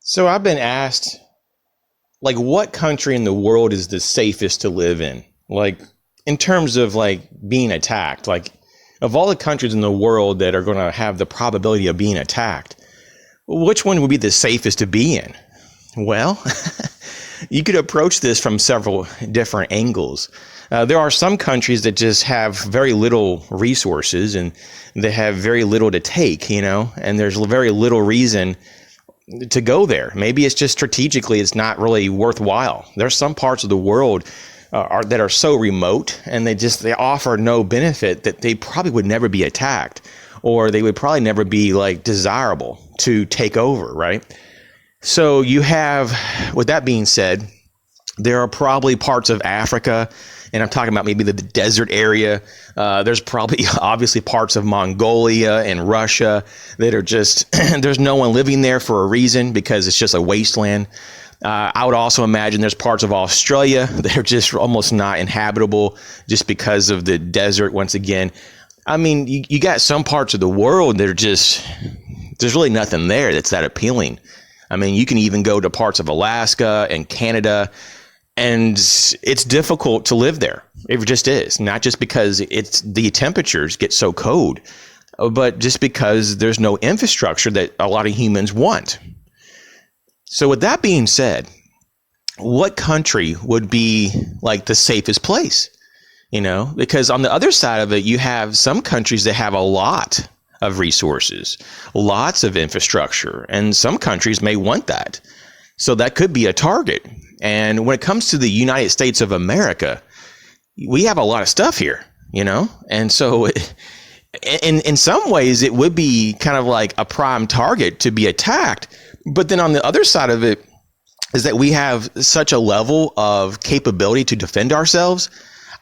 So I've been asked, like, what country in the world is the safest to live in? Like, in terms of, like, being attacked, like, of all the countries in the world that are going to have the probability of being attacked, which one would be the safest to be in? Well, you could approach this from several different angles. There are some countries that just have very little resources and they have very little to take, and there's very little reason to go there. Maybe it's just strategically it's not really worthwhile. There's some parts of the world that are so remote and they offer no benefit that they probably would never be attacked, or they would probably never be like desirable to take over, right? So you have, with that being said, there are probably parts of Africa, and I'm talking about maybe the desert area. There's probably obviously parts of Mongolia and Russia that are just, there's no one living there for a reason because it's just a wasteland. I would also imagine there's parts of Australia that are just almost not inhabitable just because of the desert once again. I mean, you got some parts of the world that are just, there's really nothing there that's that appealing. I mean, you can even go to parts of Alaska and Canada, and it's difficult to live there. It just is. Not just because the temperatures get so cold, but just because there's no infrastructure that a lot of humans want. So with that being said, what country would be like the safest place? Because on the other side of it, you have some countries that have a lot of resources, lots of infrastructure, and some countries may want that. So that could be a target. And when it comes to the United States of America, we have a lot of stuff here, and so in some ways it would be kind of like a prime target to be attacked. But then on the other side of it is that we have such a level of capability to defend ourselves.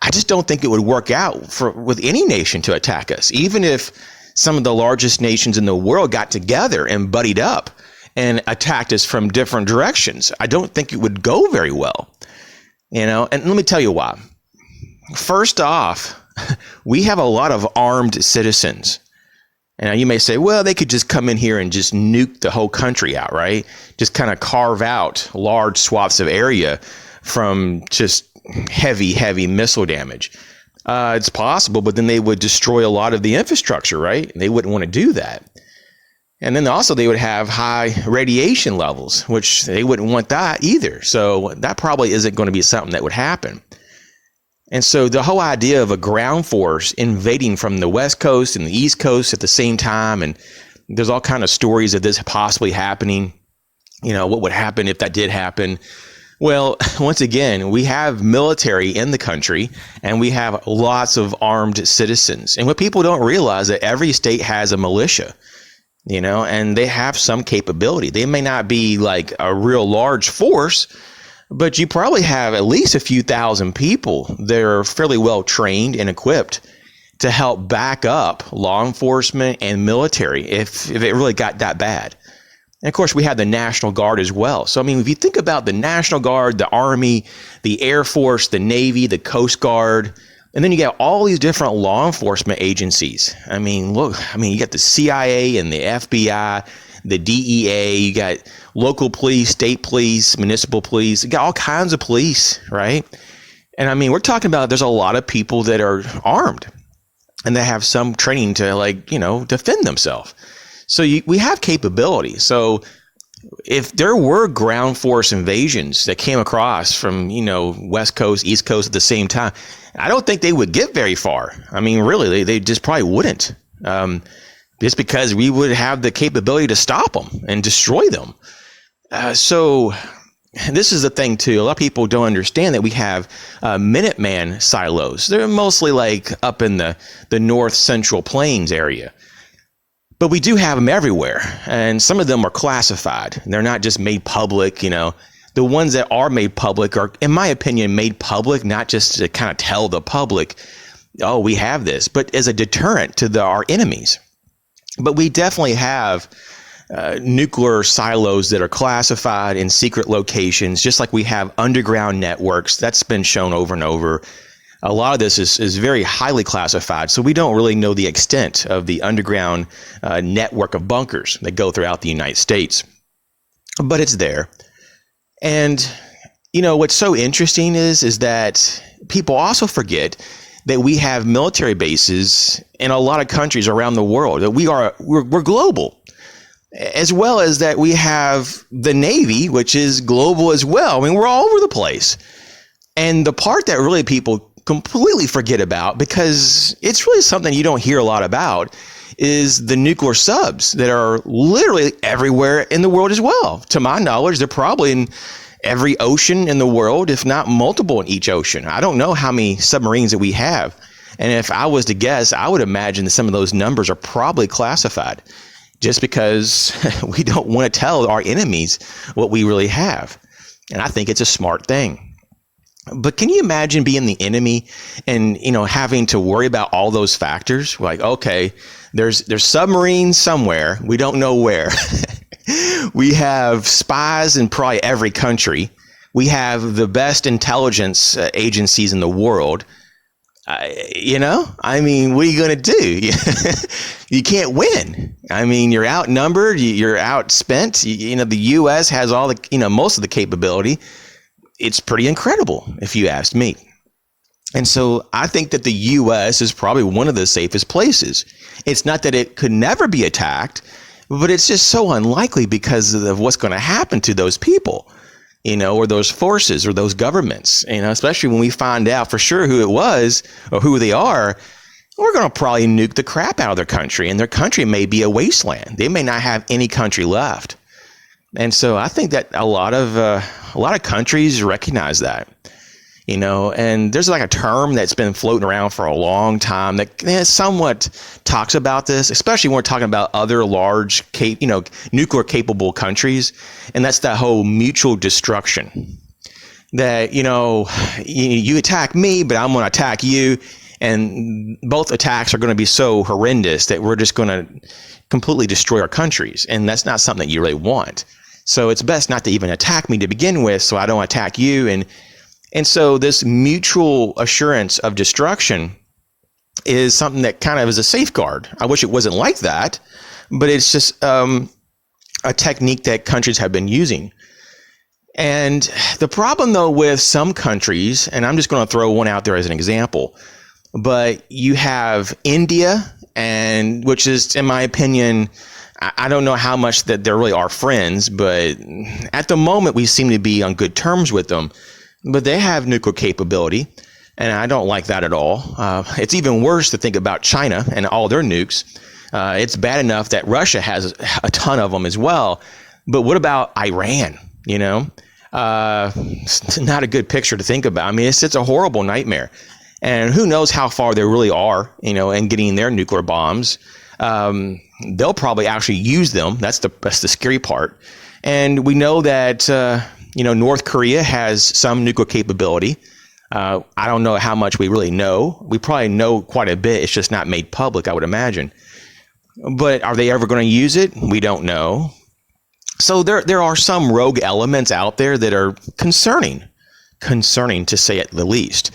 I just don't think it would work out with any nation to attack us, even if some of the largest nations in the world got together and buddied up and attacked us from different directions. I don't think it would go very well, and let me tell you why. First off, we have a lot of armed citizens. And you may say, well, they could just come in here and just nuke the whole country out, right? Just kind of carve out large swaths of area from just heavy missile damage. It's possible, but then they would destroy a lot of the infrastructure, right? They wouldn't want to do that. And then also they would have high radiation levels, which they wouldn't want that either. So that probably isn't going to be something that would happen. And so the whole idea of a ground force invading from the West Coast and the East Coast at the same time, and there's all kind of stories of this possibly happening, what would happen if that did happen? Well, once again, we have military in the country and we have lots of armed citizens. And what people don't realize that every state has a militia, and they have some capability. They may not be like a real large force, but you probably have at least a few thousand people that are fairly well trained and equipped to help back up law enforcement and military if it really got that bad. And of course, we have the National Guard as well. So, I mean, if you think about the National Guard, the Army, the Air Force, the Navy, the Coast Guard, and then you got all these different law enforcement agencies. I mean, you got the CIA and the FBI, the DEA, you got local police, state police, municipal police, you got all kinds of police, right? And I mean, we're talking about there's a lot of people that are armed and they have some training to defend themselves. So we have capability. So if there were ground force invasions that came across from, West Coast, East Coast at the same time, I don't think they would get very far. I mean, really, they just probably wouldn't. Just because we would have the capability to stop them and destroy them. So this is the thing, too. A lot of people don't understand that we have Minuteman silos. They're mostly like up in the north central plains area. But we do have them everywhere. And some of them are classified. They're not just made public, The ones that are made public are, in my opinion, made public, not just to kind of tell the public, oh, we have this, but as a deterrent to our enemies. But we definitely have nuclear silos that are classified in secret locations, just like we have underground networks. That's been shown over and over. A lot of this is very highly classified, so we don't really know the extent of the underground network of bunkers that go throughout the United States. but it's there. And, what's so interesting is that people also forget that we have military bases in a lot of countries around the world, that we're global, as well as that we have the Navy, which is global as well. I mean, we're all over the place. And the part that really people completely forget about, because it's really something you don't hear a lot about, is the nuclear subs that are literally everywhere in the world as well. To my knowledge, they're probably in every ocean in the world, if not multiple in each ocean. I don't know how many submarines that we have. And if I was to guess, I would imagine that some of those numbers are probably classified, just because we don't want to tell our enemies what we really have. And I think it's a smart thing. But can you imagine being the enemy and, having to worry about all those factors? Like, okay, there's submarines somewhere. We don't know where. We have spies in probably every country. We have the best intelligence agencies in the world. I mean, what are you going to do? You can't win. I mean, you're outnumbered. You're outspent. The U.S. has all the, most of the capability. It's pretty incredible, if you asked me. And so I think that the U.S. is probably one of the safest places. It's not that it could never be attacked, but it's just so unlikely because of what's going to happen to those people, or those forces or those governments, especially when we find out for sure who it was or who they are. We're going to probably nuke the crap out of their country, and their country may be a wasteland. They may not have any country left. And so I think that a lot of countries recognize that, and there's like a term that's been floating around for a long time that somewhat talks about this, especially when we're talking about other large, nuclear capable countries. And that's that whole mutual destruction that, you attack me, but I'm going to attack you. And both attacks are going to be so horrendous that we're just going to completely destroy our countries. And that's not something that you really want. So it's best not to even attack me to begin with, so I don't attack you. And so this mutual assurance of destruction is something that kind of is a safeguard. I wish it wasn't like that, but it's just a technique that countries have been using. And the problem, though, with some countries, and I'm just going to throw one out there as an example, but you have India, and which is, in my opinion, I don't know how much that they really are friends, but at the moment we seem to be on good terms with them. But they have nuclear capability, and I don't like that at all. It's even worse to think about China and all their nukes. It's bad enough that Russia has a ton of them as well. But what about Iran? It's not a good picture to think about. I mean, it's a horrible nightmare. And who knows how far they really are, in getting their nuclear bombs. They'll probably actually use them. That's the scary part. And we know that, North Korea has some nuclear capability. I don't know how much we really know. We probably know quite a bit. It's just not made public, I would imagine. But are they ever going to use it? We don't know. So there are some rogue elements out there that are concerning to say at the least.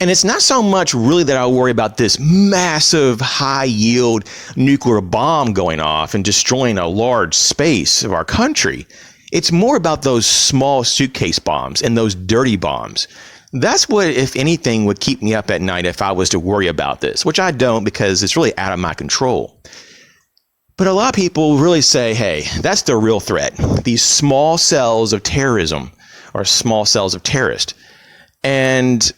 And it's not so much really that I worry about this massive high yield nuclear bomb going off and destroying a large space of our country. It's more about those small suitcase bombs and those dirty bombs. That's what, if anything, would keep me up at night if I was to worry about this, which I don't because it's really out of my control. But a lot of people really say, hey, that's the real threat. These small cells of terrorism or small cells of terrorists. And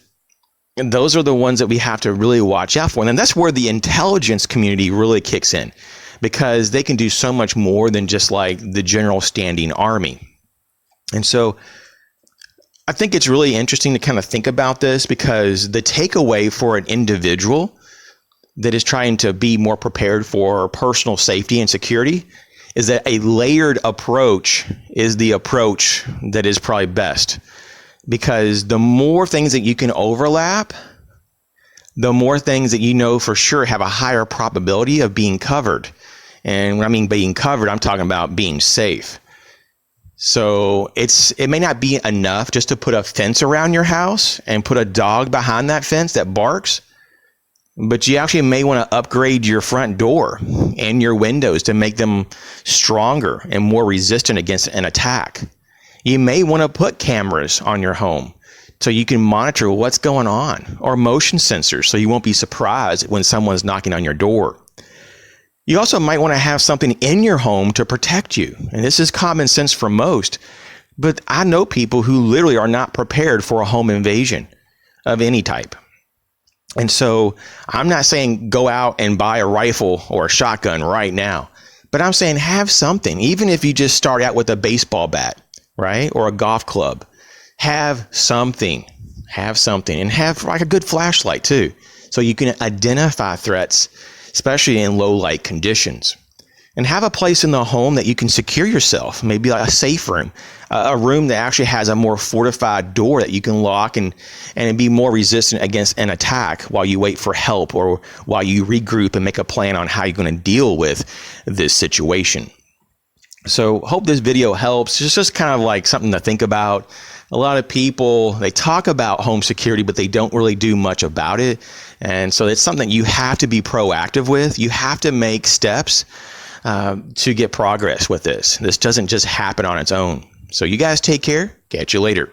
those are the ones that we have to really watch out for. And that's where the intelligence community really kicks in, because they can do so much more than just like the general standing army. And so I think it's really interesting to kind of think about this, because the takeaway for an individual that is trying to be more prepared for personal safety and security is that a layered approach is the approach that is probably best. Because the more things that you can overlap, the more things that you know for sure have a higher probability of being covered. And when I mean being covered, I'm talking about being safe. So it may not be enough just to put a fence around your house and put a dog behind that fence that barks. But you actually may want to upgrade your front door and your windows to make them stronger and more resistant against an attack. You may want to put cameras on your home so you can monitor what's going on, or motion sensors so you won't be surprised when someone's knocking on your door. You also might want to have something in your home to protect you. And this is common sense for most, but I know people who literally are not prepared for a home invasion of any type. And so I'm not saying go out and buy a rifle or a shotgun right now, but I'm saying have something, even if you just start out with a baseball bat, right? Or a golf club. Have something, and have like a good flashlight too, so you can identify threats, especially in low light conditions. And have a place in the home that you can secure yourself, maybe like a safe room, a room that actually has a more fortified door that you can lock and be more resistant against an attack while you wait for help, or while you regroup and make a plan on how you're going to deal with this situation. So hope this video helps. It's just kind of like something to think about. A lot of people, they talk about home security, but they don't really do much about it. And so it's something you have to be proactive with. You have to make steps to get progress with this. This doesn't just happen on its own. So you guys take care. Catch you later.